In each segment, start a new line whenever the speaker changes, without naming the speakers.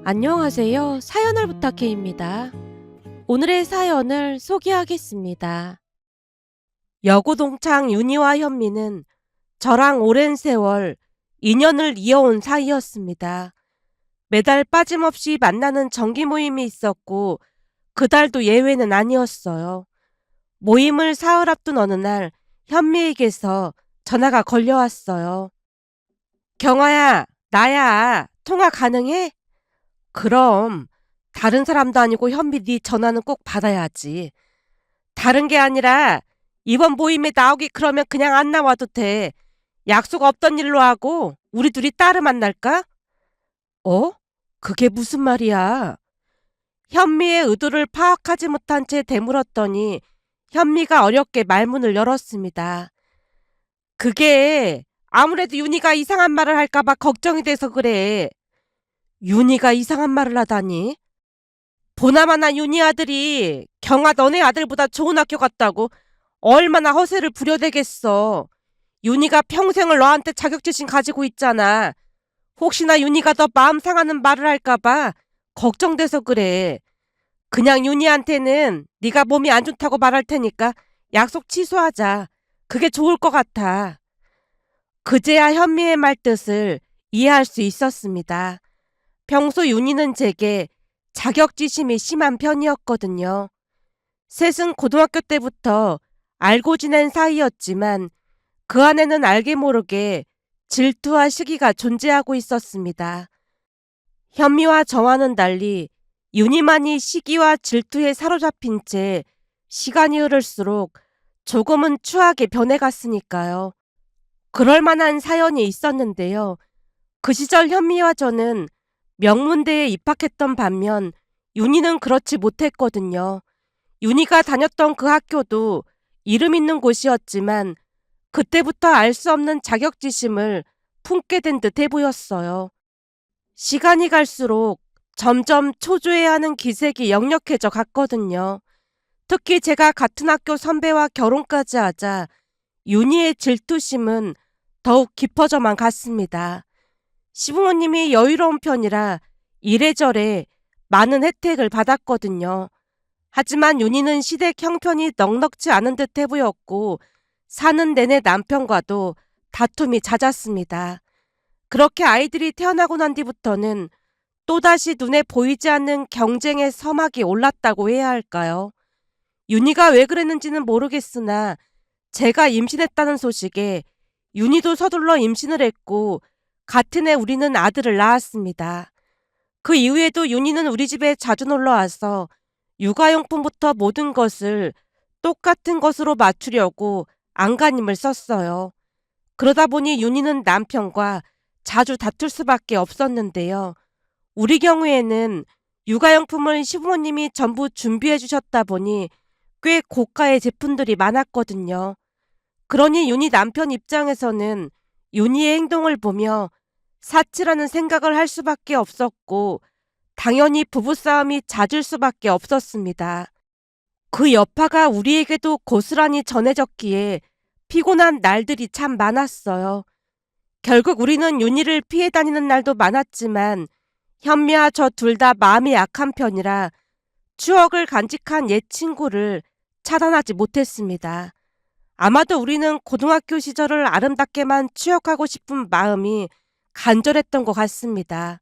안녕하세요. 사연을 부탁해입니다. 오늘의 사연을 소개하겠습니다. 여고동창 윤희와 현미는 저랑 오랜 세월 인연을 이어온 사이였습니다. 매달 빠짐없이 만나는 정기 모임이 있었고 그달도 예외는 아니었어요. 모임을 사흘 앞둔 어느 날 현미에게서 전화가 걸려왔어요. 경아야, 나야. 통화 가능해? 그럼 다른 사람도 아니고 현미 네 전화는 꼭 받아야지. 다른 게 아니라 이번 모임에 나오기 그러면 그냥 안 나와도 돼. 약속 없던 일로 하고 우리 둘이 따로 만날까? 어? 그게 무슨 말이야? 현미의 의도를 파악하지 못한 채 되물었더니 현미가 어렵게 말문을 열었습니다. 그게 아무래도 윤희가 이상한 말을 할까봐 걱정이 돼서 그래. 윤희가 이상한 말을 하다니? 보나마나 윤희 아들이 경아 너네 아들보다 좋은 학교 갔다고 얼마나 허세를 부려대겠어. 윤희가 평생을 너한테 자격지심 가지고 있잖아. 혹시나 윤희가 더 마음 상하는 말을 할까봐 걱정돼서 그래. 그냥 윤희한테는 네가 몸이 안 좋다고 말할 테니까 약속 취소하자. 그게 좋을 것 같아. 그제야 현미의 말뜻을 이해할 수 있었습니다. 평소 윤희는 제게 자격지심이 심한 편이었거든요. 셋은 고등학교 때부터 알고 지낸 사이였지만 그 안에는 알게 모르게 질투와 시기가 존재하고 있었습니다. 현미와 저와는 달리 윤희만이 시기와 질투에 사로잡힌 채 시간이 흐를수록 조금은 추하게 변해갔으니까요. 그럴 만한 사연이 있었는데요. 그 시절 현미와 저는 명문대에 입학했던 반면 윤희는 그렇지 못했거든요. 윤희가 다녔던 그 학교도 이름 있는 곳이었지만 그때부터 알 수 없는 자격지심을 품게 된 듯해 보였어요. 시간이 갈수록 점점 초조해하는 기색이 역력해져 갔거든요. 특히 제가 같은 학교 선배와 결혼까지 하자 윤희의 질투심은 더욱 깊어져만 갔습니다. 시부모님이 여유로운 편이라 이래저래 많은 혜택을 받았거든요. 하지만 윤희는 시댁 형편이 넉넉지 않은 듯해 보였고 사는 내내 남편과도 다툼이 잦았습니다. 그렇게 아이들이 태어나고 난 뒤부터는 또다시 눈에 보이지 않는 경쟁의 서막이 올랐다고 해야 할까요? 윤희가 왜 그랬는지는 모르겠으나 제가 임신했다는 소식에 윤희도 서둘러 임신을 했고 같은 해 우리는 아들을 낳았습니다. 그 이후에도 윤희는 우리 집에 자주 놀러와서 육아용품부터 모든 것을 똑같은 것으로 맞추려고 안간힘을 썼어요. 그러다 보니 윤희는 남편과 자주 다툴 수밖에 없었는데요. 우리 경우에는 육아용품을 시부모님이 전부 준비해 주셨다 보니 꽤 고가의 제품들이 많았거든요. 그러니 윤희 남편 입장에서는 윤희의 행동을 보며 사치라는 생각을 할 수밖에 없었고 당연히 부부싸움이 잦을 수밖에 없었습니다. 그 여파가 우리에게도 고스란히 전해졌기에 피곤한 날들이 참 많았어요. 결국 우리는 윤희를 피해 다니는 날도 많았지만 현미와 저 둘 다 마음이 약한 편이라 추억을 간직한 옛 친구를 차단하지 못했습니다. 아마도 우리는 고등학교 시절을 아름답게만 추억하고 싶은 마음이 간절했던 것 같습니다.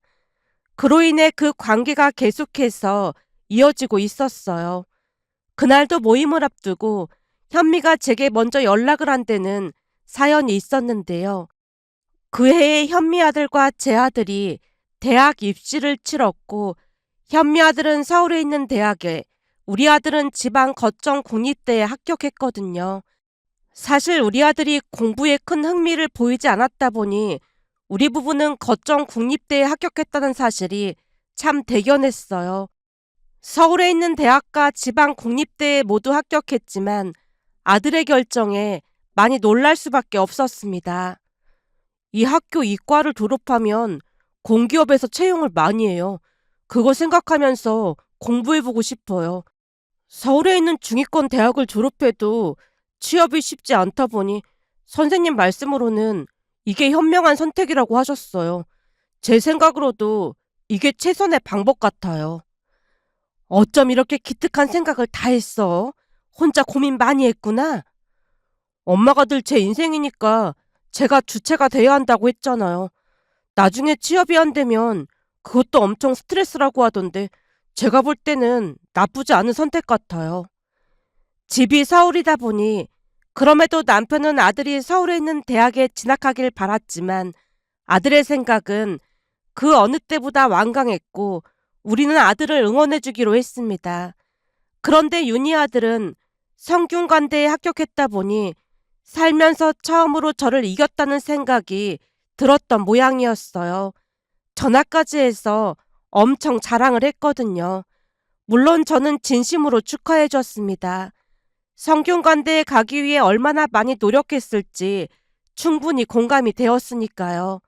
그로 인해 그 관계가 계속해서 이어지고 있었어요. 그날도 모임을 앞두고 현미가 제게 먼저 연락을 한 데는 사연이 있었는데요. 그 해에 현미 아들과 제 아들이 대학 입시를 치렀고 현미 아들은 서울에 있는 대학에 우리 아들은 지방 거점 국립대에 합격했거든요. 사실 우리 아들이 공부에 큰 흥미를 보이지 않았다 보니 우리 부부는 거점 국립대에 합격했다는 사실이 참 대견했어요. 서울에 있는 대학과 지방 국립대에 모두 합격했지만 아들의 결정에 많이 놀랄 수밖에 없었습니다. 이 학교 이과를 졸업하면 공기업에서 채용을 많이 해요. 그거 생각하면서 공부해보고 싶어요. 서울에 있는 중위권 대학을 졸업해도 취업이 쉽지 않다 보니 선생님 말씀으로는 이게 현명한 선택이라고 하셨어요. 제 생각으로도 이게 최선의 방법 같아요. 어쩜 이렇게 기특한 생각을 다 했어? 혼자 고민 많이 했구나. 엄마가 늘 제 인생이니까 제가 주체가 돼야 한다고 했잖아요. 나중에 취업이 안 되면 그것도 엄청 스트레스라고 하던데 제가 볼 때는 나쁘지 않은 선택 같아요. 집이 서울이다 보니 그럼에도 남편은 아들이 서울에 있는 대학에 진학하길 바랐지만 아들의 생각은 그 어느 때보다 완강했고 우리는 아들을 응원해주기로 했습니다. 그런데 윤희 아들은 성균관대에 합격했다 보니 살면서 처음으로 저를 이겼다는 생각이 들었던 모양이었어요. 전화까지 해서 엄청 자랑을 했거든요. 물론 저는 진심으로 축하해줬습니다. 성균관대에 가기 위해 얼마나 많이 노력했을지 충분히 공감이 되었으니까요.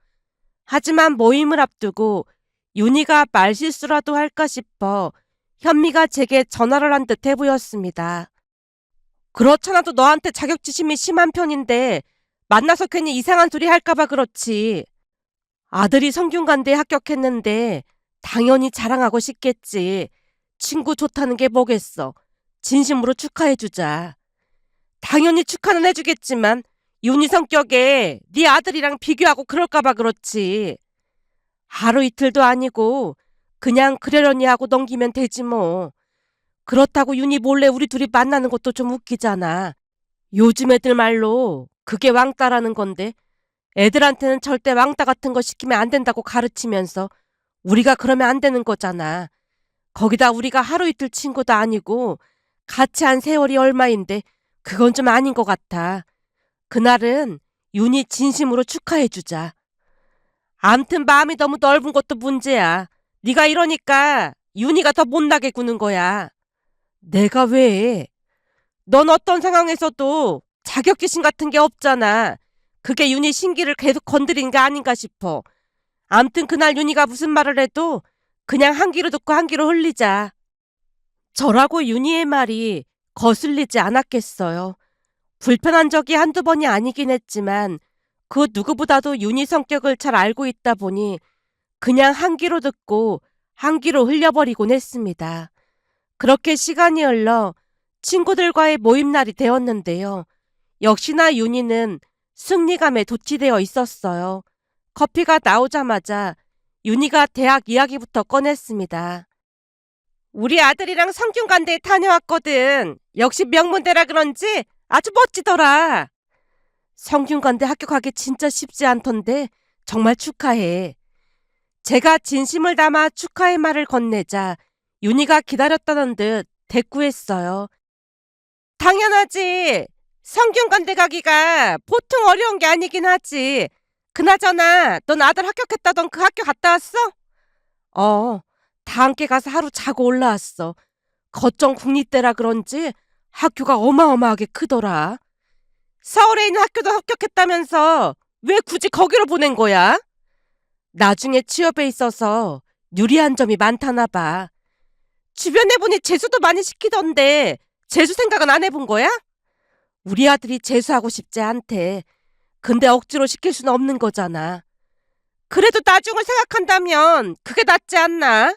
하지만 모임을 앞두고 윤희가 말실수라도 할까 싶어 현미가 제게 전화를 한 듯해 보였습니다. 그렇잖아도 너한테 자격지심이 심한 편인데 만나서 괜히 이상한 소리 할까봐 그렇지. 아들이 성균관대에 합격했는데 당연히 자랑하고 싶겠지. 친구 좋다는 게 뭐겠어. 진심으로 축하해주자. 당연히 축하는 해주겠지만 윤희 성격에 네 아들이랑 비교하고 그럴까봐 그렇지. 하루 이틀도 아니고 그냥 그러려니 하고 넘기면 되지 뭐. 그렇다고 윤희 몰래 우리 둘이 만나는 것도 좀 웃기잖아. 요즘 애들 말로 그게 왕따라는 건데 애들한테는 절대 왕따 같은 거 시키면 안 된다고 가르치면서 우리가 그러면 안 되는 거잖아. 거기다 우리가 하루 이틀 친구도 아니고 같이 한 세월이 얼마인데 그건 좀 아닌 것 같아. 그날은 윤희 진심으로 축하해주자. 암튼 마음이 너무 넓은 것도 문제야. 네가 이러니까 윤희가 더 못나게 구는 거야. 내가 왜? 넌 어떤 상황에서도 자격지심 같은 게 없잖아. 그게 윤희 신기를 계속 건드린 게 아닌가 싶어. 암튼 그날 윤희가 무슨 말을 해도 그냥 한 귀로 듣고 한 귀로 흘리자. 저라고 윤희의 말이 거슬리지 않았겠어요. 불편한 적이 한두 번이 아니긴 했지만 그 누구보다도 윤희 성격을 잘 알고 있다 보니 그냥 한 귀로 듣고 한 귀로 흘려버리곤 했습니다. 그렇게 시간이 흘러 친구들과의 모임날이 되었는데요. 역시나 윤희는 승리감에 도취되어 있었어요. 커피가 나오자마자 윤희가 대학 이야기부터 꺼냈습니다. 우리 아들이랑 성균관대에 다녀왔거든. 역시 명문대라 그런지 아주 멋지더라. 성균관대 합격하기 진짜 쉽지 않던데 정말 축하해. 제가 진심을 담아 축하의 말을 건네자 윤희가 기다렸다는 듯 대꾸했어요. 당연하지. 성균관대 가기가 보통 어려운 게 아니긴 하지. 그나저나 넌 아들 합격했다던 그 학교 갔다 왔어? 다 함께 가서 하루 자고 올라왔어. 거점 국립대라 그런지 학교가 어마어마하게 크더라. 서울에 있는 학교도 합격했다면서 왜 굳이 거기로 보낸 거야? 나중에 취업에 있어서 유리한 점이 많다나 봐. 주변에 보니 재수도 많이 시키던데 재수 생각은 안 해본 거야? 우리 아들이 재수하고 싶지 않대. 근데 억지로 시킬 수는 없는 거잖아. 그래도 나중을 생각한다면 그게 낫지 않나?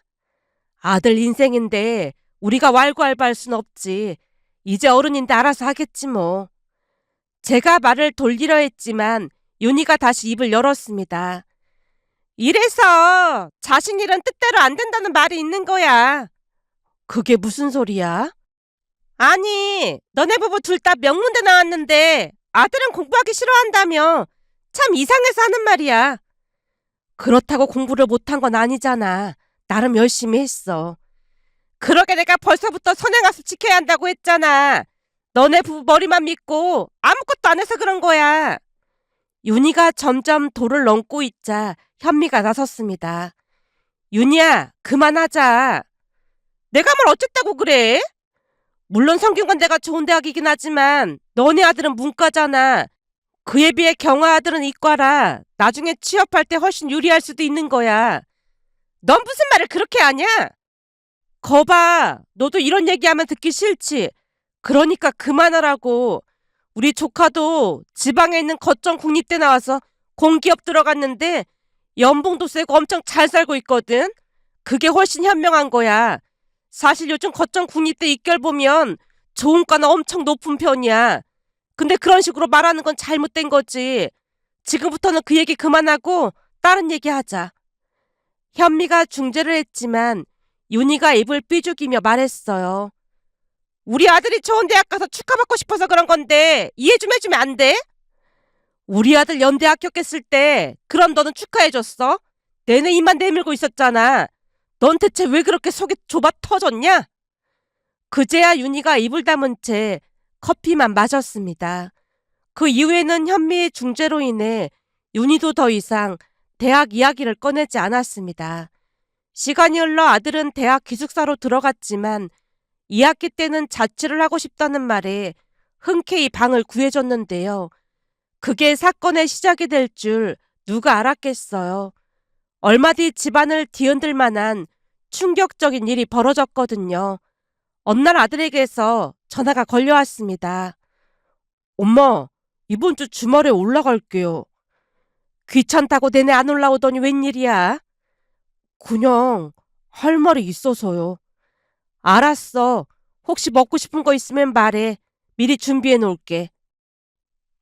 아들 인생인데 우리가 왈가왈부할 순 없지. 이제 어른인데 알아서 하겠지 뭐. 제가 말을 돌리려 했지만 윤희가 다시 입을 열었습니다. 이래서 자신 일은 뜻대로 안 된다는 말이 있는 거야. 그게 무슨 소리야? 아니, 너네 부부 둘 다 명문대 나왔는데 아들은 공부하기 싫어한다며. 참 이상해서 하는 말이야. 그렇다고 공부를 못한 건 아니잖아. 나름 열심히 했어. 그러게 내가 벌써부터 선행학습 지켜야 한다고 했잖아. 너네 부부 머리만 믿고 아무것도 안 해서 그런 거야. 윤희가 점점 도를 넘고 있자 현미가 나섰습니다. 윤희야, 그만하자. 내가 뭘 어쨌다고 그래? 물론 성균관대가 좋은 대학이긴 하지만 너네 아들은 문과잖아. 그에 비해 경아 아들은 이과라. 나중에 취업할 때 훨씬 유리할 수도 있는 거야. 넌 무슨 말을 그렇게 하냐? 거봐, 너도 이런 얘기하면 듣기 싫지. 그러니까 그만하라고. 우리 조카도 지방에 있는 거점 국립대 나와서 공기업 들어갔는데 연봉도 세고 엄청 잘 살고 있거든. 그게 훨씬 현명한 거야. 사실 요즘 거점 국립대 입결 보면 좋은 과는 엄청 높은 편이야. 근데 그런 식으로 말하는 건 잘못된 거지. 지금부터는 그 얘기 그만하고 다른 얘기 하자. 현미가 중재를 했지만 윤희가 입을 삐죽이며 말했어요. 우리 아들이 좋은 대학 가서 축하받고 싶어서 그런 건데 이해 좀 해주면 안 돼? 우리 아들 연대 합격했을 때 그럼 너는 축하해줬어? 내내 입만 내밀고 있었잖아. 넌 대체 왜 그렇게 속이 좁아 터졌냐? 그제야 윤희가 입을 다문 채 커피만 마셨습니다. 그 이후에는 현미의 중재로 인해 윤희도 더 이상 대학 이야기를 꺼내지 않았습니다. 시간이 흘러 아들은 대학 기숙사로 들어갔지만 2학기 때는 자취를 하고 싶다는 말에 흔쾌히 방을 구해줬는데요. 그게 사건의 시작이 될 줄 누가 알았겠어요. 얼마 뒤 집안을 뒤흔들 만한 충격적인 일이 벌어졌거든요. 어느 날 아들에게서 전화가 걸려왔습니다. 엄마, 이번 주 주말에 올라갈게요. 귀찮다고 내내 안 올라오더니 웬일이야? 그냥 할 말이 있어서요. 알았어. 혹시 먹고 싶은 거 있으면 말해. 미리 준비해 놓을게.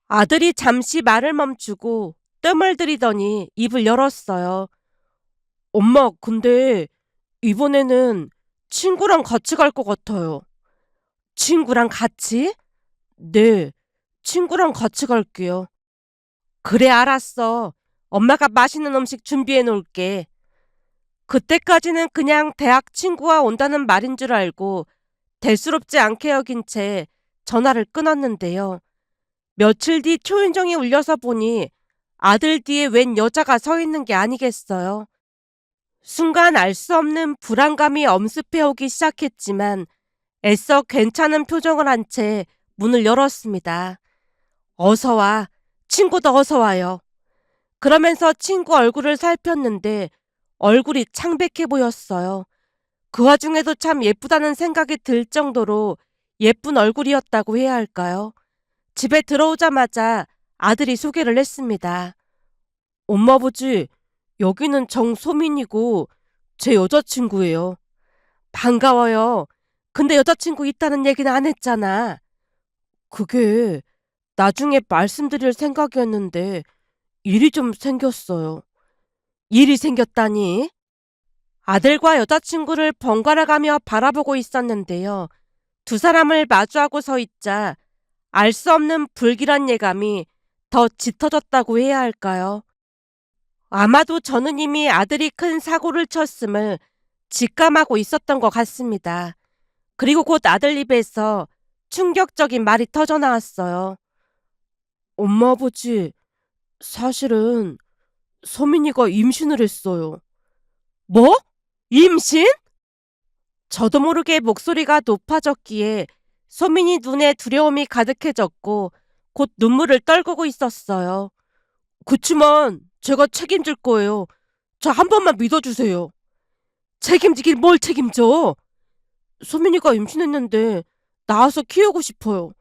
아들이 잠시 말을 멈추고 뜸을 들이더니 입을 열었어요. 엄마, 근데 이번에는 친구랑 같이 갈 것 같아요. 친구랑 같이? 네, 친구랑 같이 갈게요. 그래, 알았어. 엄마가 맛있는 음식 준비해 놓을게. 그때까지는 그냥 대학 친구와 온다는 말인 줄 알고 대수롭지 않게 여긴 채 전화를 끊었는데요. 며칠 뒤 초인종이 울려서 보니 아들 뒤에 웬 여자가 서 있는 게 아니겠어요. 순간 알 수 없는 불안감이 엄습해오기 시작했지만 애써 괜찮은 표정을 한 채 문을 열었습니다. 어서 와. 친구도 어서 와요. 그러면서 친구 얼굴을 살폈는데 얼굴이 창백해 보였어요. 그 와중에도 참 예쁘다는 생각이 들 정도로 예쁜 얼굴이었다고 해야 할까요? 집에 들어오자마자 아들이 소개를 했습니다. 엄마 아버지, 여기는 정소민이고 제 여자친구예요. 반가워요. 근데 여자친구 있다는 얘기는 안 했잖아. 그게 나중에 말씀드릴 생각이었는데 일이 좀 생겼어요. 일이 생겼다니? 아들과 여자친구를 번갈아 가며 바라보고 있었는데요. 두 사람을 마주하고 서 있자 알 수 없는 불길한 예감이 더 짙어졌다고 해야 할까요? 아마도 저는 이미 아들이 큰 사고를 쳤음을 직감하고 있었던 것 같습니다. 그리고 곧 아들 입에서 충격적인 말이 터져 나왔어요. 엄마 아버지, 사실은 서민이가 임신을 했어요. 뭐? 임신? 저도 모르게 목소리가 높아졌기에 소민이 눈에 두려움이 가득해졌고 곧 눈물을 떨구고 있었어요. 그치만 제가 책임질 거예요. 저 한 번만 믿어주세요. 책임지긴 뭘 책임져? 소민이가 임신했는데 낳아서 키우고 싶어요.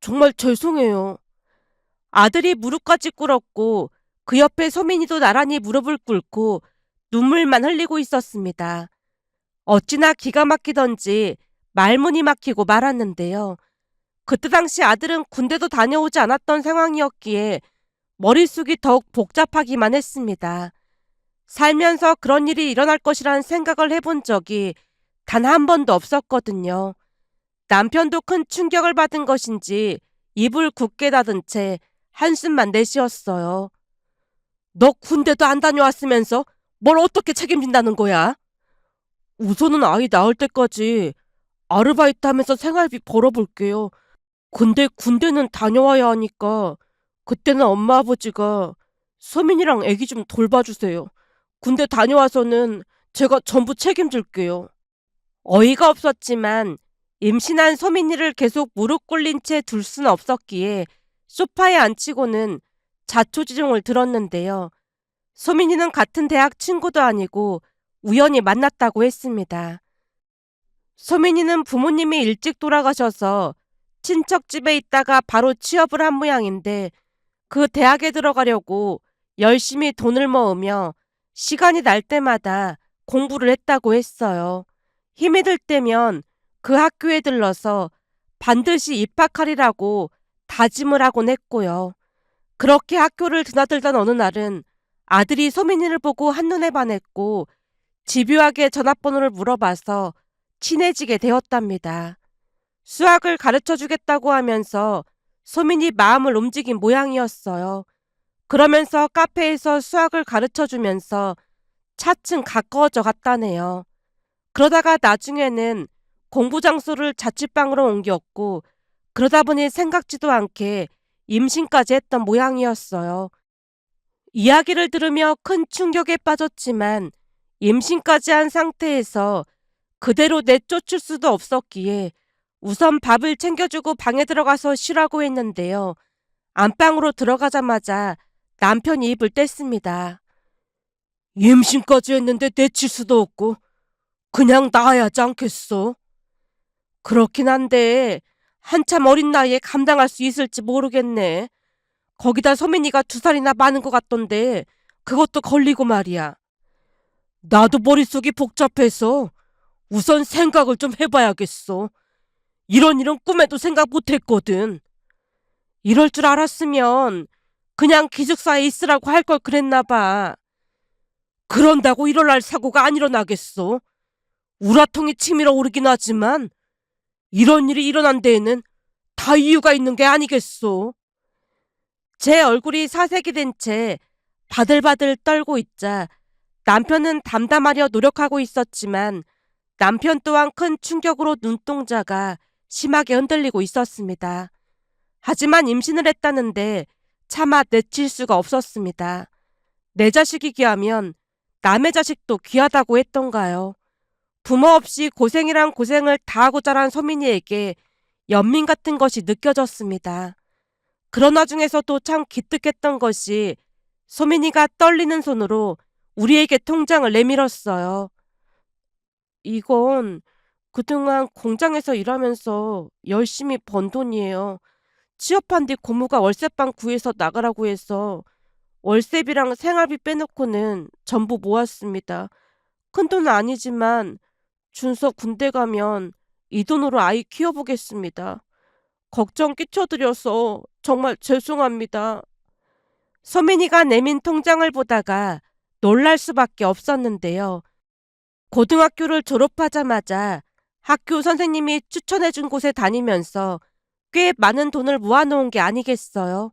정말 죄송해요. 아들이 무릎까지 꿇었고 그 옆에 소민이도 나란히 무릎을 꿇고 눈물만 흘리고 있었습니다. 어찌나 기가 막히던지 말문이 막히고 말았는데요. 그때 당시 아들은 군대도 다녀오지 않았던 상황이었기에 머릿속이 더욱 복잡하기만 했습니다. 살면서 그런 일이 일어날 것이란 생각을 해본 적이 단 한 번도 없었거든요. 남편도 큰 충격을 받은 것인지 입을 굳게 닫은 채 한숨만 내쉬었어요. 너 군대도 안 다녀왔으면서 뭘 어떻게 책임진다는 거야? 우선은 아이 낳을 때까지 아르바이트 하면서 생활비 벌어볼게요. 근데 군대는 다녀와야 하니까 그때는 엄마 아버지가 소민이랑 애기 좀 돌봐주세요. 군대 다녀와서는 제가 전부 책임질게요. 어이가 없었지만 임신한 소민이를 계속 무릎 꿇린 채 둘 수는 없었기에 소파에 앉히고는 자초지종을 들었는데요. 소민이는 같은 대학 친구도 아니고 우연히 만났다고 했습니다. 소민이는 부모님이 일찍 돌아가셔서 친척 집에 있다가 바로 취업을 한 모양인데 그 대학에 들어가려고 열심히 돈을 모으며 시간이 날 때마다 공부를 했다고 했어요. 힘이 들 때면 그 학교에 들러서 반드시 입학하리라고 다짐을 하곤 했고요. 그렇게 학교를 드나들던 어느 날은 아들이 소민이를 보고 한눈에 반했고 집요하게 전화번호를 물어봐서 친해지게 되었답니다. 수학을 가르쳐 주겠다고 하면서 소민이 마음을 움직인 모양이었어요. 그러면서 카페에서 수학을 가르쳐 주면서 차츰 가까워져 갔다네요. 그러다가 나중에는 공부 장소를 자취방으로 옮겼고 그러다 보니 생각지도 않게 임신까지 했던 모양이었어요. 이야기를 들으며 큰 충격에 빠졌지만 임신까지 한 상태에서 그대로 내쫓을 수도 없었기에 우선 밥을 챙겨주고 방에 들어가서 쉬라고 했는데요. 안방으로 들어가자마자 남편이 입을 뗐습니다. 임신까지 했는데 내칠 수도 없고 그냥 낳아야 하지 않겠어? 그렇긴 한데 한참 어린 나이에 감당할 수 있을지 모르겠네. 거기다 소민이가 2살이나 많은 것 같던데 그것도 걸리고 말이야. 나도 머릿속이 복잡해서 우선 생각을 좀 해봐야겠어. 이런 일은 꿈에도 생각 못했거든. 이럴 줄 알았으면 그냥 기숙사에 있으라고 할 걸 그랬나 봐. 그런다고 일어날 사고가 안 일어나겠어. 우라통이 치밀어 오르긴 하지만 이런 일이 일어난 데에는 다 이유가 있는 게 아니겠소. 제 얼굴이 사색이 된 채 바들바들 떨고 있자 남편은 담담하려 노력하고 있었지만 남편 또한 큰 충격으로 눈동자가 심하게 흔들리고 있었습니다. 하지만 임신을 했다는데 차마 내칠 수가 없었습니다. 내 자식이 귀하면 남의 자식도 귀하다고 했던가요. 부모 없이 고생이란 고생을 다하고 자란 소민이에게 연민 같은 것이 느껴졌습니다. 그런 와중에서도 참 기특했던 것이 소민이가 떨리는 손으로 우리에게 통장을 내밀었어요. 이건 그동안 공장에서 일하면서 열심히 번 돈이에요. 취업한 뒤 고모가 월세방 구해서 나가라고 해서 월세비랑 생활비 빼놓고는 전부 모았습니다. 큰 돈은 아니지만 준서 군대 가면 이 돈으로 아이 키워보겠습니다. 걱정 끼쳐드려서 정말 죄송합니다. 서민이가 내민 통장을 보다가 놀랄 수밖에 없었는데요. 고등학교를 졸업하자마자 학교 선생님이 추천해준 곳에 다니면서 꽤 많은 돈을 모아놓은 게 아니겠어요.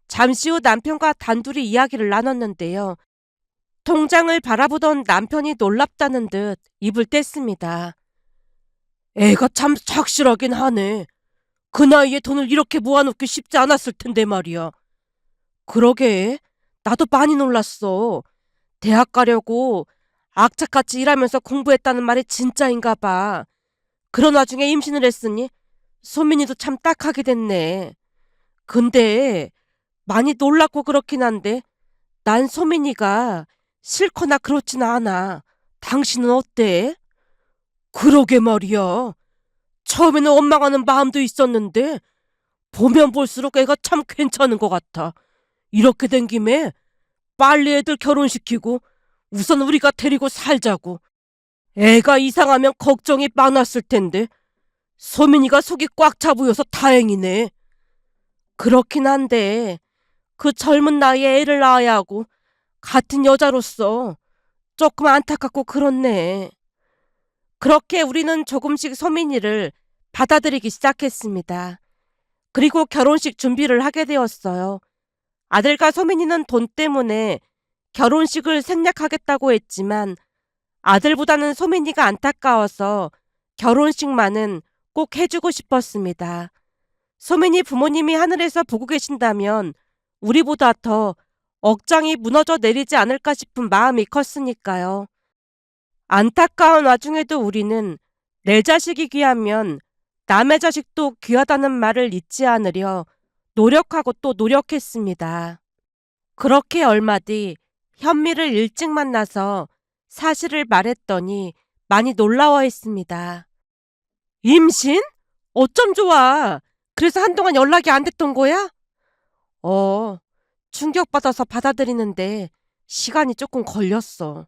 잠시 후 남편과 단둘이 이야기를 나눴는데요. 통장을 바라보던 남편이 놀랍다는 듯 입을 뗐습니다. 애가 참 착실하긴 하네. 그 나이에 돈을 이렇게 모아놓기 쉽지 않았을 텐데 말이야. 그러게, 나도 많이 놀랐어. 대학 가려고 악착같이 일하면서 공부했다는 말이 진짜인가 봐. 그런 와중에 임신을 했으니 소민이도 참 딱하게 됐네. 근데 많이 놀랍고 그렇긴 한데 난 소민이가 싫거나 그렇진 않아. 당신은 어때? 그러게 말이야. 처음에는 원망하는 마음도 있었는데 보면 볼수록 애가 참 괜찮은 것 같아. 이렇게 된 김에 빨리 애들 결혼시키고 우선 우리가 데리고 살자고. 애가 이상하면 걱정이 많았을 텐데 소민이가 속이 꽉 차 보여서 다행이네. 그렇긴 한데 그 젊은 나이에 애를 낳아야 하고 같은 여자로서 조금 안타깝고 그렇네. 그렇게 우리는 조금씩 소민이를 받아들이기 시작했습니다. 그리고 결혼식 준비를 하게 되었어요. 아들과 소민이는 돈 때문에 결혼식을 생략하겠다고 했지만 아들보다는 소민이가 안타까워서 결혼식만은 꼭 해주고 싶었습니다. 소민이 부모님이 하늘에서 보고 계신다면 우리보다 더 억장이 무너져 내리지 않을까 싶은 마음이 컸으니까요. 안타까운 와중에도 우리는 내 자식이 귀하면 남의 자식도 귀하다는 말을 잊지 않으려 노력하고 또 노력했습니다. 그렇게 얼마 뒤 현미를 일찍 만나서 사실을 말했더니 많이 놀라워했습니다. 임신? 어쩜 좋아. 그래서 한동안 연락이 안 됐던 거야? 충격받아서 받아들이는데 시간이 조금 걸렸어.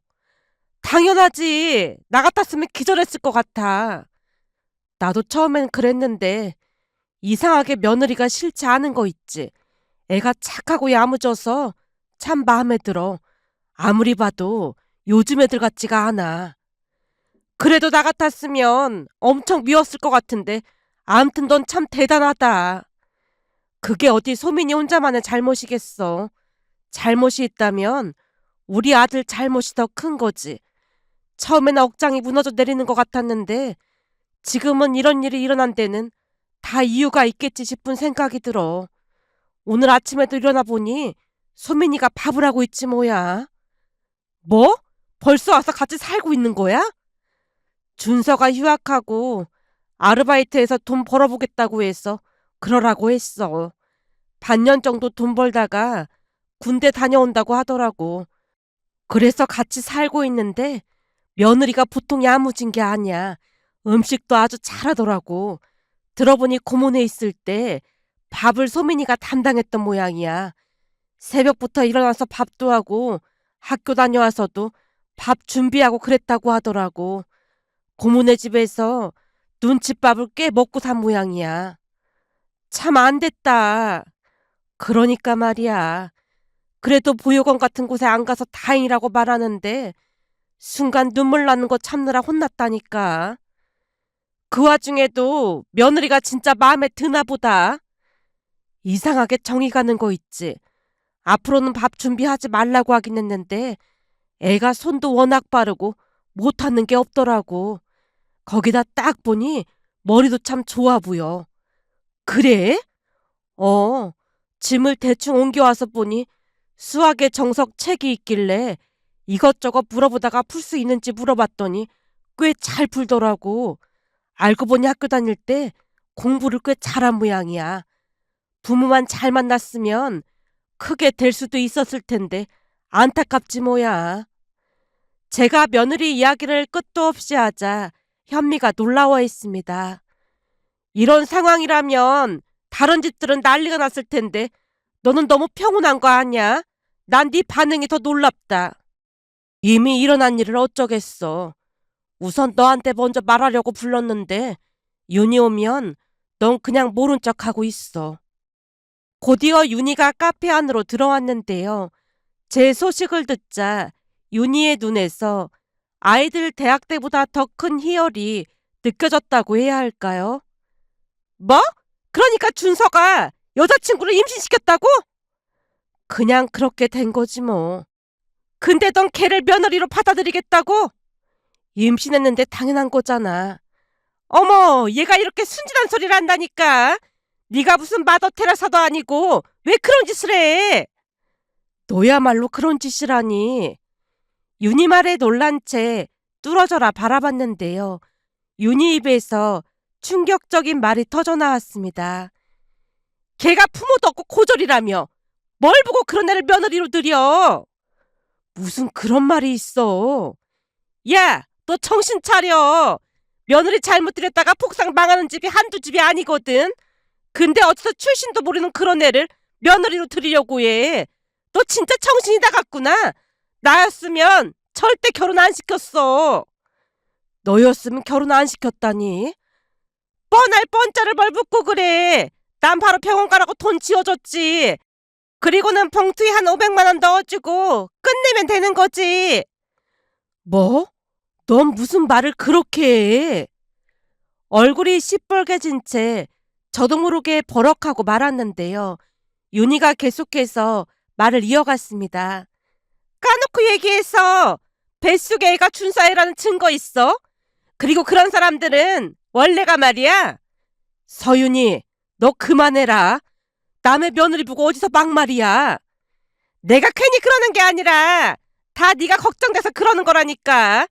당연하지. 나 같았으면 기절했을 것 같아. 나도 처음엔 그랬는데 이상하게 며느리가 싫지 않은 거 있지. 애가 착하고 야무져서 참 마음에 들어. 아무리 봐도 요즘 애들 같지가 않아. 그래도 나 같았으면 엄청 미웠을 것 같은데 아무튼 넌 참 대단하다. 그게 어디 소민이 혼자만의 잘못이겠어. 잘못이 있다면 우리 아들 잘못이 더 큰 거지. 처음에는 억장이 무너져 내리는 것 같았는데 지금은 이런 일이 일어난 데는 다 이유가 있겠지 싶은 생각이 들어. 오늘 아침에도 일어나 보니 소민이가 밥을 하고 있지 뭐야. 뭐? 벌써 와서 같이 살고 있는 거야? 준서가 휴학하고 아르바이트해서 돈 벌어보겠다고 해서 그러라고 했어. 반년 정도 돈 벌다가 군대 다녀온다고 하더라고. 그래서 같이 살고 있는데 며느리가 보통 야무진 게 아니야. 음식도 아주 잘하더라고. 들어보니 고모네 있을 때 밥을 소민이가 담당했던 모양이야. 새벽부터 일어나서 밥도 하고 학교 다녀와서도 밥 준비하고 그랬다고 하더라고. 고모네 집에서 눈칫밥을 꽤 먹고 산 모양이야. 참 안 됐다. 그러니까 말이야. 그래도 보육원 같은 곳에 안 가서 다행이라고 말하는데 순간 눈물 나는 거 참느라 혼났다니까. 그 와중에도 며느리가 진짜 마음에 드나 보다. 이상하게 정이 가는 거 있지. 앞으로는 밥 준비하지 말라고 하긴 했는데 애가 손도 워낙 빠르고 못하는 게 없더라고. 거기다 딱 보니 머리도 참 좋아 보여. 그래? 어, 짐을 대충 옮겨와서 보니 수학의 정석 책이 있길래 이것저것 물어보다가 풀 수 있는지 물어봤더니 꽤 잘 풀더라고. 알고 보니 학교 다닐 때 공부를 꽤 잘한 모양이야. 부모만 잘 만났으면 크게 될 수도 있었을 텐데 안타깝지 뭐야. 제가 며느리 이야기를 끝도 없이 하자 현미가 놀라워했습니다. 이런 상황이라면 다른 집들은 난리가 났을 텐데 너는 너무 평온한 거 아니야? 난 네 반응이 더 놀랍다. 이미 일어난 일을 어쩌겠어. 우선 너한테 먼저 말하려고 불렀는데 윤희 오면 넌 그냥 모른 척하고 있어. 곧이어 윤희가 카페 안으로 들어왔는데요. 제 소식을 듣자 윤희의 눈에서 아이들 대학 때보다 더 큰 희열이 느껴졌다고 해야 할까요? 뭐? 그러니까 준서가 여자친구를 임신시켰다고? 그냥 그렇게 된 거지 뭐. 근데 넌 걔를 며느리로 받아들이겠다고? 임신했는데 당연한 거잖아. 어머, 얘가 이렇게 순진한 소리를 한다니까. 네가 무슨 마더 테라사도 아니고 왜 그런 짓을 해? 너야말로 그런 짓이라니. 윤희 말에 놀란 채 뚫어져라 바라봤는데요. 윤희 입에서 충격적인 말이 터져 나왔습니다. 걔가 부모도 없고 고졸이라며 뭘 보고 그런 애를 며느리로 들여? 무슨 그런 말이 있어. 야, 너 정신 차려. 며느리 잘못 들였다가 폭삭 망하는 집이 한두 집이 아니거든. 근데 어디서 출신도 모르는 그런 애를 며느리로 들이려고 해. 너 진짜 정신이 나갔구나. 나였으면 절대 결혼 안 시켰어. 너였으면 결혼 안 시켰다니. 뻔할 뻔짜를 뭘 묻고 그래. 난 바로 병원 가라고 돈 지어줬지. 그리고는 봉투에 한 500만 원 넣어주고 끝내면 되는 거지. 뭐? 넌 무슨 말을 그렇게 해? 얼굴이 시뻘개진 채 저도 모르게 버럭하고 말았는데요. 윤희가 계속해서 말을 이어갔습니다. 까놓고 얘기해서 뱃속에 애가 준서애라는 증거 있어? 그리고 그런 사람들은 원래가 말이야. 서윤이, 너 그만해라. 남의 며느리 보고 어디서 막말이야. 내가 괜히 그러는 게 아니라 다 네가 걱정돼서 그러는 거라니까.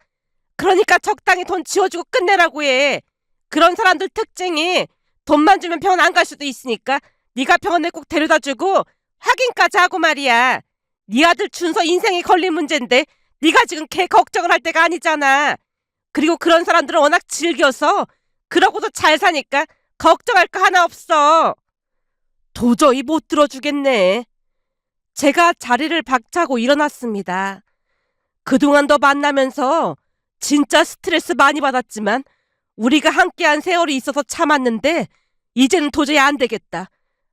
그러니까 적당히 돈 지워주고 끝내라고 해. 그런 사람들 특징이 돈만 주면 병원 안 갈 수도 있으니까 네가 병원에 꼭 데려다주고 확인까지 하고 말이야. 네 아들 준서 인생이 걸린 문제인데 네가 지금 걔 걱정을 할 때가 아니잖아. 그리고 그런 사람들은 워낙 즐겨서 그러고도 잘 사니까 걱정할 거 하나 없어. 도저히 못 들어주겠네. 제가 자리를 박차고 일어났습니다. 그동안 너 만나면서 진짜 스트레스 많이 받았지만 우리가 함께한 세월이 있어서 참았는데 이제는 도저히 안 되겠다.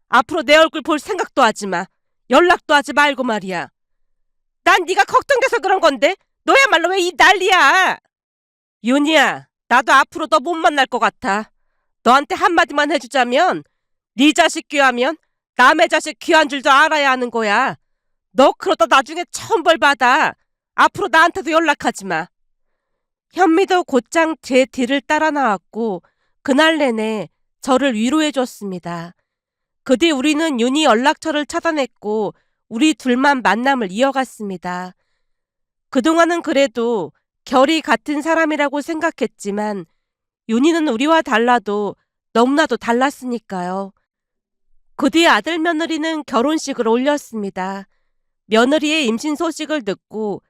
앞으로 내 얼굴 볼 생각도 하지 마. 연락도 하지 말고 말이야. 난 네가 걱정돼서 그런 건데 너야말로 왜 이 난리야. 윤희야, 나도 앞으로 너 못 만날 것 같아. 너한테 한마디만 해주자면 네 자식 귀하면 남의 자식 귀한 줄도 알아야 하는 거야. 너 그러다 나중에 천벌 받아. 앞으로 나한테도 연락하지 마. 현미도 곧장 제 뒤를 따라 나왔고 그날 내내 저를 위로해 줬습니다. 그 뒤 우리는 윤희 연락처를 차단했고 우리 둘만 만남을 이어갔습니다. 그동안은 그래도 결이 같은 사람이라고 생각했지만 윤희는 우리와 달라도 너무나도 달랐으니까요. 그 뒤 아들 며느리는 결혼식을 올렸습니다. 며느리의 임신 소식을 듣고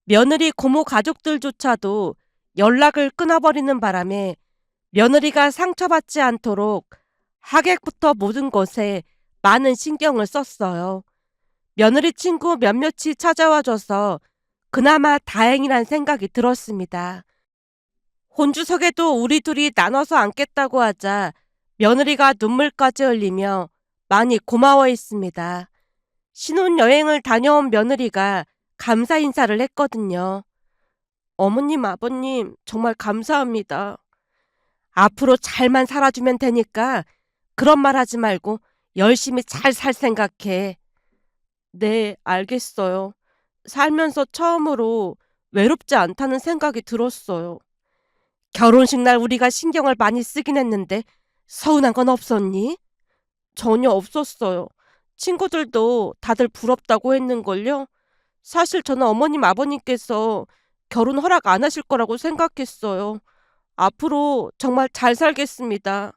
며느리 고모 가족들조차도 연락을 끊어버리는 바람에 며느리가 상처받지 않도록 하객부터 모든 것에 많은 신경을 썼어요. 며느리 친구 몇몇이 찾아와줘서 그나마 다행이란 생각이 들었습니다. 혼주석에도 우리 둘이 나눠서 앉겠다고 하자 며느리가 눈물까지 흘리며 많이 고마워했습니다. 신혼여행을 다녀온 며느리가 감사 인사를 했거든요. 어머님, 아버님, 정말 감사합니다. 앞으로 잘만 살아주면 되니까 그런 말 하지 말고 열심히 잘 살 생각해. 네, 알겠어요. 살면서 처음으로 외롭지 않다는 생각이 들었어요. 결혼식 날 우리가 신경을 많이 쓰긴 했는데 서운한 건 없었니? 전혀 없었어요. 친구들도 다들 부럽다고 했는걸요. 사실 저는 어머님 아버님께서 결혼 허락 안 하실 거라고 생각했어요. 앞으로 정말 잘 살겠습니다.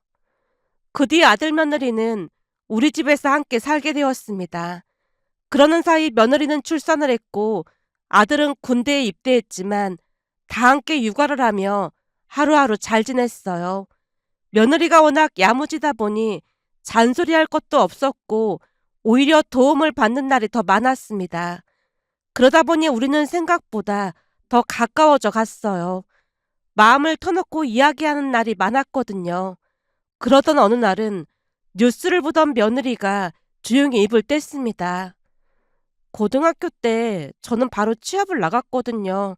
그 뒤 아들 며느리는 우리 집에서 함께 살게 되었습니다. 그러는 사이 며느리는 출산을 했고 아들은 군대에 입대했지만 다 함께 육아를 하며 하루하루 잘 지냈어요. 며느리가 워낙 야무지다 보니 잔소리할 것도 없었고 오히려 도움을 받는 날이 더 많았습니다. 그러다 보니 우리는 생각보다 더 가까워져 갔어요. 마음을 터놓고 이야기하는 날이 많았거든요. 그러던 어느 날은 뉴스를 보던 며느리가 조용히 입을 뗐습니다. 고등학교 때 저는 바로 취업을 나갔거든요.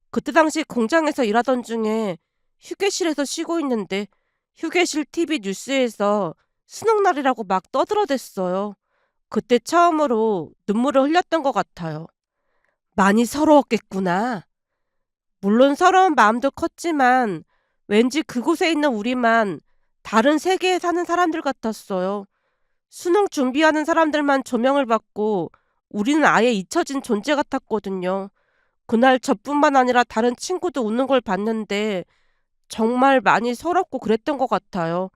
그때 당시 공장에서 일하던 중에 휴게실에서 쉬고 있는데 휴게실 TV 뉴스에서 수능날이라고 막 떠들어댔어요. 그때 처음으로 눈물을 흘렸던 것 같아요. 많이 서러웠겠구나. 물론 서러운 마음도 컸지만 왠지 그곳에 있는 우리만 다른 세계에 사는 사람들 같았어요. 수능 준비하는 사람들만 조명을 받고 우리는 아예 잊혀진 존재 같았거든요. 그날 저뿐만 아니라 다른 친구도 웃는 걸 봤는데 정말 많이 서럽고 그랬던 것 같아요.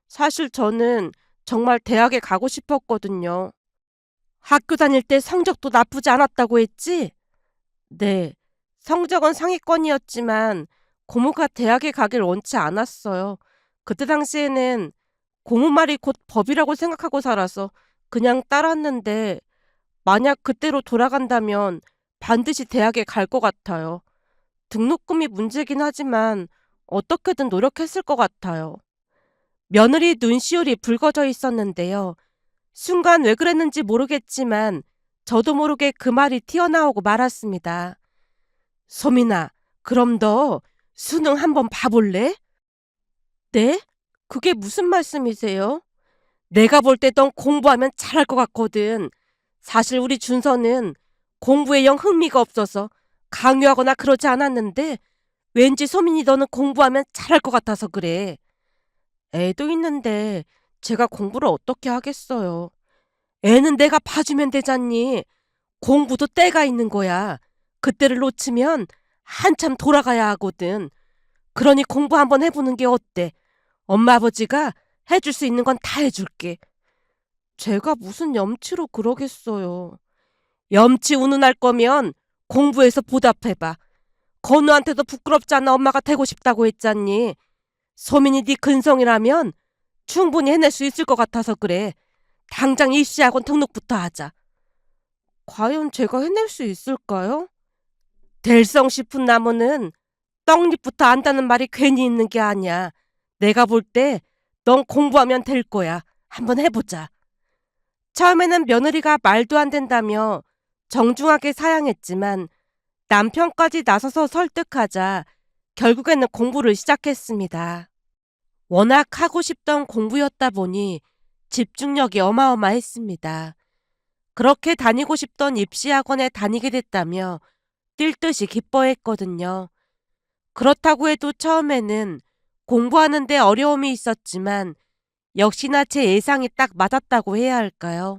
사실 저는 정말 대학에 가고 싶었거든요. 학교 다닐 때 성적도 나쁘지 않았다고 했지? 네. 성적은 상위권이었지만 고모가 대학에 가길 원치 않았어요. 그때 당시에는 고모 말이 곧 법이라고 생각하고 살아서 그냥 따랐는데 만약 그때로 돌아간다면 반드시 대학에 갈 것 같아요. 등록금이 문제긴 하지만 어떻게든 노력했을 것 같아요. 며느리 눈시울이 붉어져 있었는데요. 순간 왜 그랬는지 모르겠지만 저도 모르게 그 말이 튀어나오고 말았습니다. 소민아, 그럼 너 수능 한번 봐볼래? 네? 그게 무슨 말씀이세요? 내가 볼 때 넌 공부하면 잘할 것 같거든. 사실 우리 준서는 공부에 영 흥미가 없어서 강요하거나 그러지 않았는데 왠지 소민이 너는 공부하면 잘할 것 같아서 그래. 애도 있는데 제가 공부를 어떻게 하겠어요. 애는 내가 봐주면 되잖니. 공부도 때가 있는 거야. 그때를 놓치면 한참 돌아가야 하거든. 그러니 공부 한번 해보는 게 어때? 엄마 아버지가 해줄 수 있는 건 다 해줄게. 제가 무슨 염치로 그러겠어요. 염치 운운할 거면 공부해서 보답해봐. 건우한테도 부끄럽지 않아 엄마가 되고 싶다고 했잖니. 소민이 네 근성이라면 충분히 해낼 수 있을 것 같아서 그래. 당장 입시학원 등록부터 하자. 과연 제가 해낼 수 있을까요? 될성 싶은 나무는 떡잎부터 안다는 말이 괜히 있는 게 아니야. 내가 볼 때 넌 공부하면 될 거야. 한번 해보자. 처음에는 며느리가 말도 안 된다며 정중하게 사양했지만 남편까지 나서서 설득하자 결국에는 공부를 시작했습니다. 워낙 하고 싶던 공부였다 보니 집중력이 어마어마했습니다. 그렇게 다니고 싶던 입시학원에 다니게 됐다며 뛸 듯이 기뻐했거든요. 그렇다고 해도 처음에는 공부하는데 어려움이 있었지만 역시나 제 예상이 딱 맞았다고 해야 할까요?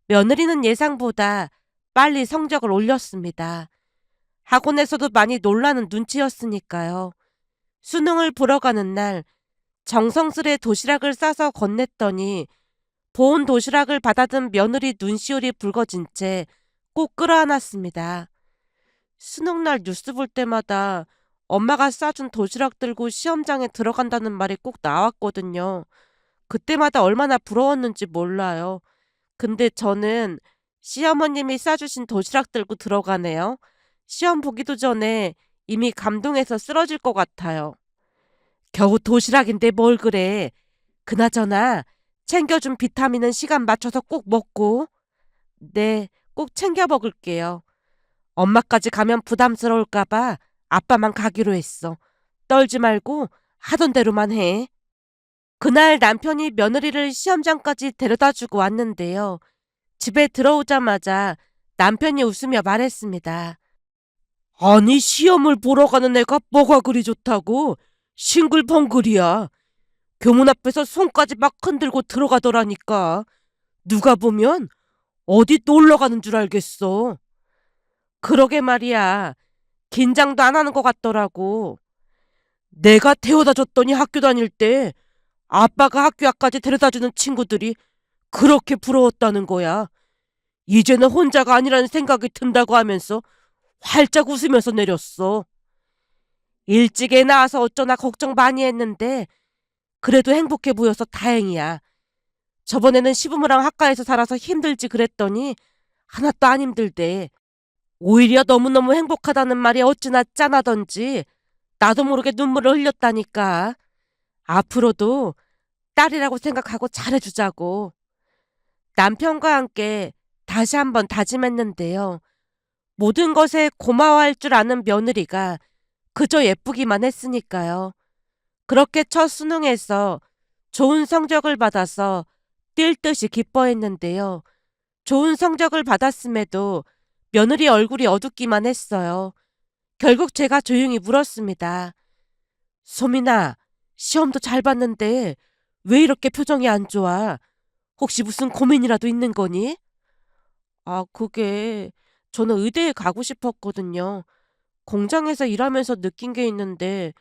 며느리는 예상보다 빨리 성적을 올렸습니다. 학원에서도 많이 놀라는 눈치였으니까요. 수능을 보러 가는 날 정성스레 도시락을 싸서 건넸더니 보온 도시락을 받아든 며느리 눈시울이 붉어진 채 꼭 끌어안았습니다. 수능날 뉴스 볼 때마다 엄마가 싸준 도시락 들고 시험장에 들어간다는 말이 꼭 나왔거든요. 그때마다 얼마나 부러웠는지 몰라요. 근데 저는 시어머님이 싸주신 도시락 들고 들어가네요. 시험 보기도 전에 이미 감동해서 쓰러질 것 같아요. 겨우 도시락인데 뭘 그래. 그나저나 챙겨준 비타민은 시간 맞춰서 꼭 먹고. 네, 꼭 챙겨 먹을게요. 엄마까지 가면 부담스러울까봐 아빠만 가기로 했어. 떨지 말고 하던 대로만 해. 그날 남편이 며느리를 시험장까지 데려다 주고 왔는데요. 집에 들어오자마자 남편이 웃으며 말했습니다. 아니, 시험을 보러 가는 애가 뭐가 그리 좋다고? 싱글벙글이야. 교문 앞에서 손까지 막 흔들고 들어가더라니까. 누가 보면 어디 놀러 가는 줄 알겠어. 그러게 말이야. 긴장도 안 하는 것 같더라고. 내가 태워다 줬더니 학교 다닐 때 아빠가 학교 앞까지 데려다주는 친구들이 그렇게 부러웠다는 거야. 이제는 혼자가 아니라는 생각이 든다고 하면서 활짝 웃으면서 내렸어. 일찍 애 낳아서 어쩌나 걱정 많이 했는데 그래도 행복해 보여서 다행이야. 저번에는 시부모랑 학가에서 살아서 힘들지 그랬더니 하나도 안 힘들대. 오히려 너무너무 행복하다는 말이 어찌나 짠하던지 나도 모르게 눈물을 흘렸다니까. 앞으로도 딸이라고 생각하고 잘해주자고. 남편과 함께 다시 한번 다짐했는데요. 모든 것에 고마워할 줄 아는 며느리가 그저 예쁘기만 했으니까요. 그렇게 첫 수능에서 좋은 성적을 받아서 뛸 듯이 기뻐했는데요. 좋은 성적을 받았음에도 며느리 얼굴이 어둡기만 했어요. 결국 제가 조용히 물었습니다. 소민아, 시험도 잘 봤는데 왜 이렇게 표정이 안 좋아? 혹시 무슨 고민이라도 있는 거니? 그게 저는 의대에 가고 싶었거든요. 공장에서 일하면서 느낀 게 있는데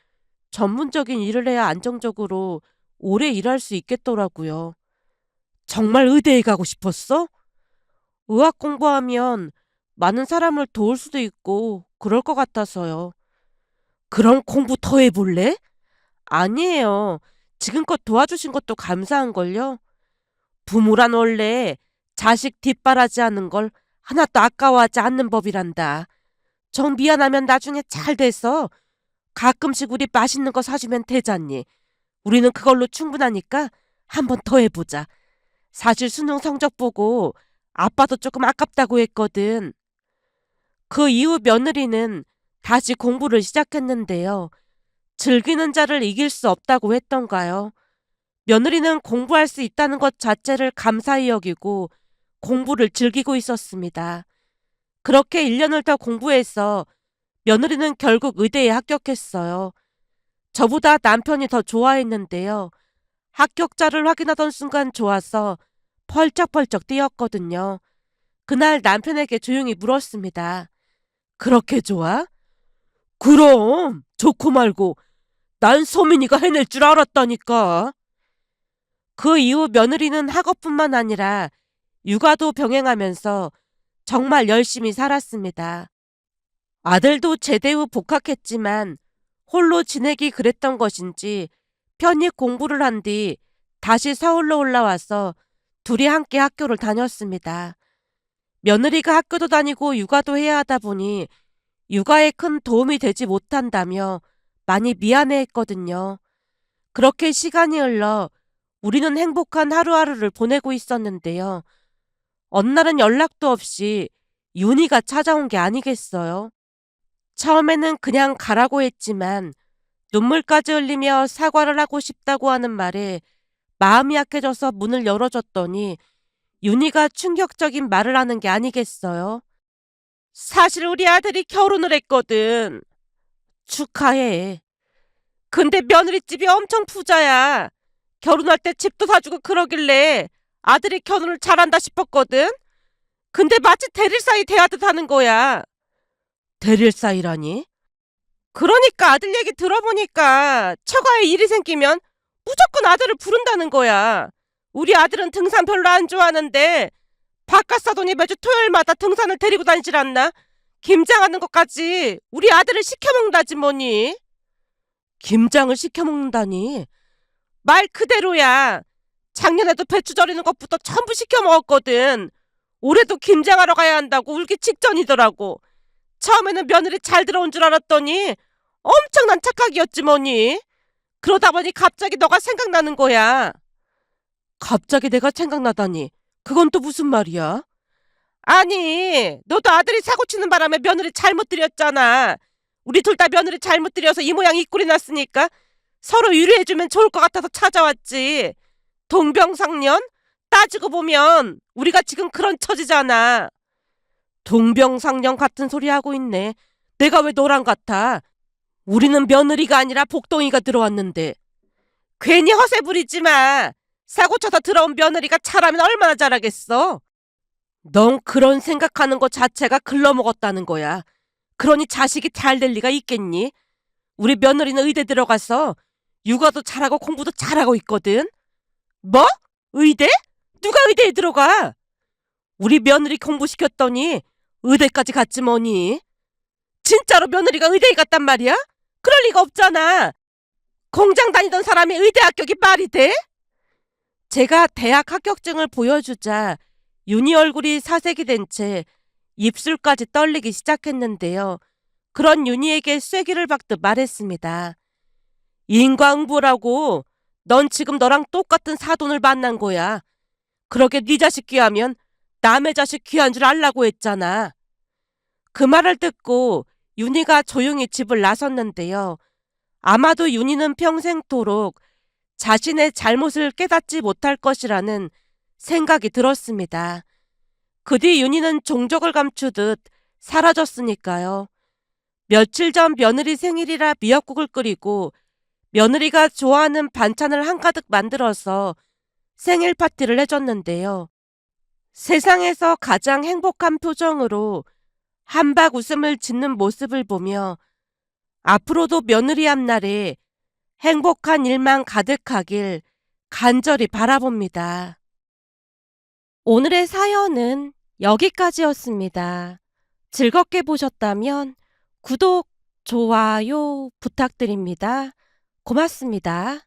전문적인 일을 해야 안정적으로 오래 일할 수 있겠더라고요. 정말 의대에 가고 싶었어? 의학 공부하면 많은 사람을 도울 수도 있고 그럴 것 같아서요. 그럼 공부 더 해볼래? 아니에요. 지금껏 도와주신 것도 감사한걸요. 부모란 원래 자식 뒷바라지하는 걸 하나도 아까워하지 않는 법이란다. 정 미안하면 나중에 잘 돼서 가끔씩 우리 맛있는 거 사주면 되잖니. 우리는 그걸로 충분하니까 한 번 더 해보자. 사실 수능 성적 보고 아빠도 조금 아깝다고 했거든. 그 이후 며느리는 다시 공부를 시작했는데요. 즐기는 자를 이길 수 없다고 했던가요? 며느리는 공부할 수 있다는 것 자체를 감사히 여기고 공부를 즐기고 있었습니다. 그렇게 1년을 더 공부해서 며느리는 결국 의대에 합격했어요. 저보다 남편이 더 좋아했는데요. 합격자를 확인하던 순간 좋아서 펄쩍펄쩍 뛰었거든요. 그날 남편에게 조용히 물었습니다. 그렇게 좋아? 그럼 좋고 말고 난 소민이가 해낼 줄 알았다니까. 그 이후 며느리는 학업뿐만 아니라 육아도 병행하면서 정말 열심히 살았습니다. 아들도 제대 후 복학했지만 홀로 지내기 그랬던 것인지 편입 공부를 한 뒤 다시 서울로 올라와서 둘이 함께 학교를 다녔습니다. 며느리가 학교도 다니고 육아도 해야 하다 보니 육아에 큰 도움이 되지 못한다며 많이 미안해했거든요. 그렇게 시간이 흘러 우리는 행복한 하루하루를 보내고 있었는데요. 어느 날은 연락도 없이 윤희가 찾아온 게 아니겠어요. 처음에는 그냥 가라고 했지만 눈물까지 흘리며 사과를 하고 싶다고 하는 말에 마음이 약해져서 문을 열어줬더니 윤희가 충격적인 말을 하는 게 아니겠어요. 사실 우리 아들이 결혼을 했거든. 축하해. 근데 며느리집이 엄청 부자야. 결혼할 때 집도 사주고 그러길래 아들이 결혼을 잘한다 싶었거든. 근데 마치 대릴사이 대하듯 하는 거야. 대릴사이라니? 그러니까 아들 얘기 들어보니까 처가에 일이 생기면 무조건 아들을 부른다는 거야. 우리 아들은 등산 별로 안 좋아하는데 바깥 사돈이 매주 토요일마다 등산을 데리고 다니질 않나? 김장하는 것까지 우리 아들을 시켜먹는다지 뭐니? 김장을 시켜먹는다니? 말 그대로야. 작년에도 배추 절이는 것부터 전부 시켜먹었거든. 올해도 김장하러 가야 한다고 울기 직전이더라고. 처음에는 며느리 잘 들어온 줄 알았더니 엄청난 착각이었지 뭐니. 그러다 보니 갑자기 너가 생각나는 거야. 갑자기 내가 생각나다니. 그건 또 무슨 말이야? 아니, 너도 아들이 사고치는 바람에 며느리 잘못 들였잖아. 우리 둘 다 며느리 잘못 들여서 이 모양 이 꼴이 났으니까 서로 위로해주면 좋을 것 같아서 찾아왔지. 동병상련? 따지고 보면 우리가 지금 그런 처지잖아. 동병상련 같은 소리 하고 있네. 내가 왜 너랑 같아? 우리는 며느리가 아니라 복덩이가 들어왔는데. 괜히 허세 부리지 마. 사고 쳐서 들어온 며느리가 잘하면 얼마나 잘하겠어. 넌 그런 생각하는 것 자체가 글러먹었다는 거야. 그러니 자식이 잘 될 리가 있겠니? 우리 며느리는 의대 들어가서 육아도 잘하고 공부도 잘하고 있거든. 뭐? 의대? 누가 의대에 들어가? 우리 며느리 공부시켰더니 의대까지 갔지 뭐니. 진짜로 며느리가 의대에 갔단 말이야? 그럴 리가 없잖아. 공장 다니던 사람이 의대 합격이 말이 돼? 제가 대학 합격증을 보여주자 윤희 얼굴이 사색이 된 채 입술까지 떨리기 시작했는데요. 그런 윤희에게 쐐기를 박듯 말했습니다. 인과응보라고. 넌 지금 너랑 똑같은 사돈을 만난 거야. 그러게 네 자식 귀하면 남의 자식 귀한 줄 알라고 했잖아. 그 말을 듣고 윤희가 조용히 집을 나섰는데요. 아마도 윤희는 평생토록 자신의 잘못을 깨닫지 못할 것이라는 생각이 들었습니다. 그 뒤 윤희는 종적을 감추듯 사라졌으니까요. 며칠 전 며느리 생일이라 미역국을 끓이고 며느리가 좋아하는 반찬을 한가득 만들어서 생일 파티를 해줬는데요. 세상에서 가장 행복한 표정으로 한박 웃음을 짓는 모습을 보며 앞으로도 며느리 앞날에 행복한 일만 가득하길 간절히 바라봅니다. 오늘의 사연은 여기까지였습니다. 즐겁게 보셨다면 구독, 좋아요 부탁드립니다. 고맙습니다.